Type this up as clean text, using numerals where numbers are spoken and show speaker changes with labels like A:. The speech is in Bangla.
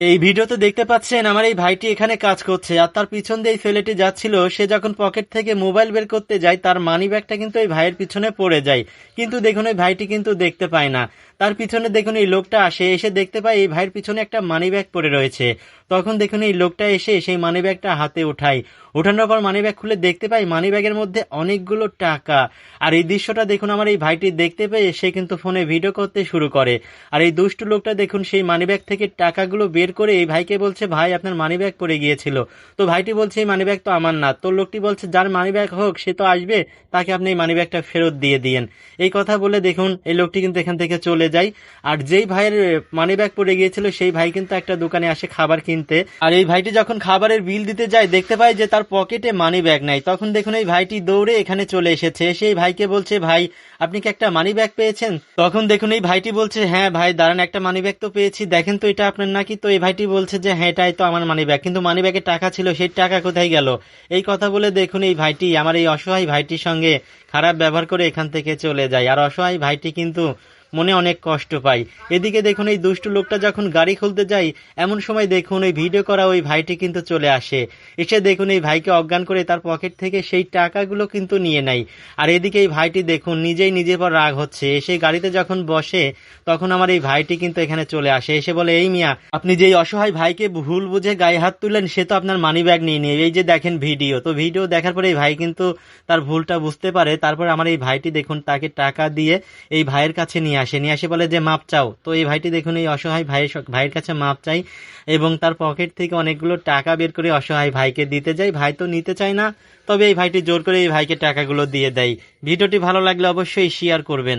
A: এই ভিডিওতে দেখতে পাচ্ছেন আমার এই ভাইটি এখানে কাজ করছে, আর তার পিছন দিয়ে এই ছেলেটি যাচ্ছিল। সে যখন পকেট থেকে মোবাইল বের করতে যায়, তার মানি ব্যাগটা কিন্তু এই ভাইয়ের পিছনে পড়ে যায়। কিন্তু দেখুন ওই ভাইটি কিন্তু দেখতে পায় না। তার পিছনে দেখুন এই লোকটা আসে, এসে দেখতে পায় এই ভাইয়ের পিছনে একটা মানি ব্যাগ পড়ে রয়েছে। তখন দেখুন এই লোকটা এসে সেই মানি ব্যাগটা হাতে উঠায়। উঠানোর পর মানি ব্যাগ খুলে দেখতে পাই মানি ব্যাগের মধ্যে অনেকগুলো টাকা। আর এই দৃশ্যটা দেখুন আমার এই ভাইটি দেখতে পেয়ে সে কিন্তু ফোনে ভিডিও করতে শুরু করে। আর এই দুষ্টু লোকটা দেখুন সেই মানিব্যাগ থেকে টাকাগুলো বের করে এই ভাইকে বলছে, ভাই আপনার মানিব্যাগ পড়ে গিয়েছিল। তো ভাইটি বলছে এই মানিব্যাগ তো আমার না। তো লোকটি বলছে যার মানিব্যাগ হোক সে তো আসবে, তাকে আপনি এই মানিব্যাগটা ফেরত দিয়ে দিয়েন। এই কথা বলে দেখুন এই লোকটি কিন্তু এখান থেকে চলে যায়। আর যেই ভাইয়ের মানিব্যাগ পড়ে গিয়েছিল সেই ভাই কিন্তু একটা দোকানে আসে খাবার কিনতে। আর এই ভাইটি যখন খাবারের বিল দিতে যায় দেখতে পায় যে তার পকেটে মানিব্যাগ নাই। তখন দেখুন এই ভাইটি দৌড়ে এখানে চলে এসেছে, সেই ভাইকে বলছে, ভাই আপনি কি একটা মানি ব্যাগ পেয়েছেন? তখন দেখুন এই ভাইটি বলছে, হ্যাঁ ভাই দাঁড়ান, একটা মানি ব্যাগ তো পেয়েছি, দেখেন তো এটা আপনার নাকি? তো এই ভাইটি বলছে যে হ্যাঁ এটাই তো আমার মানি ব্যাগ, কিন্তু মানি ব্যাগে টাকা ছিল, সেই টাকা কোথায় গেল? এই কথা বলে দেখুন এই ভাইটি আমার এই অসহায় ভাইটির সঙ্গে খারাপ ব্যবহার করে এখান থেকে চলে যায়। আর অসহায় ভাইটি কিন্তু মনে অনেক কষ্ট পাই। এদিকে দেখুন এই দুষ্টু লোকটা যখন গাড়ি খুলতে যায়, এমন সময় দেখুন ওই ভিডিও করা ওই ভাইটি কিন্তু চলে আসে। এসে দেখুন এই ভাইকে অজ্ঞান করে তার পকেট থেকে সেই টাকাগুলো কিন্তু নিয়ে নেয়। আর এদিকে এই ভাইটি দেখুন নিজেই নিজের পর রাগ হচ্ছে। এসে গাড়িতে যখন বসে তখন আমার এই ভাইটি কিন্তু এখানে চলে আসে, এসে বলে, এই মিয়া আপনি যেই অসহায় ভাইকে ভুল বুঝে গায়ে হাত তুললেন, সে তো আপনার মানি ব্যাগ নিয়ে নিয়ে এই যে দেখেন ভিডিও। তো ভিডিও দেখার পরে এই ভাই কিন্তু তার ভুলটা বুঝতে পারে। তারপর আমার এই ভাইটি দেখুন তাকে টাকা দিয়ে এই ভাইয়ের কাছে নিয়ে আসে বলে যে মাপ চাও। তো এই ভাইটি দেখুন এই অসহায় ভাইয়ের কাছে মাপ চাই এবং তার পকেট থেকে অনেকগুলো টাকা বের করে অসহায় ভাইকে দিতে যায়। ভাই তো নিতে চায় না, তবে এই ভাইটি জোর করে এই ভাইকে টাকাগুলো দিয়ে দেয়। ভিডিওটি ভালো লাগলে অবশ্যই শেয়ার করবেন।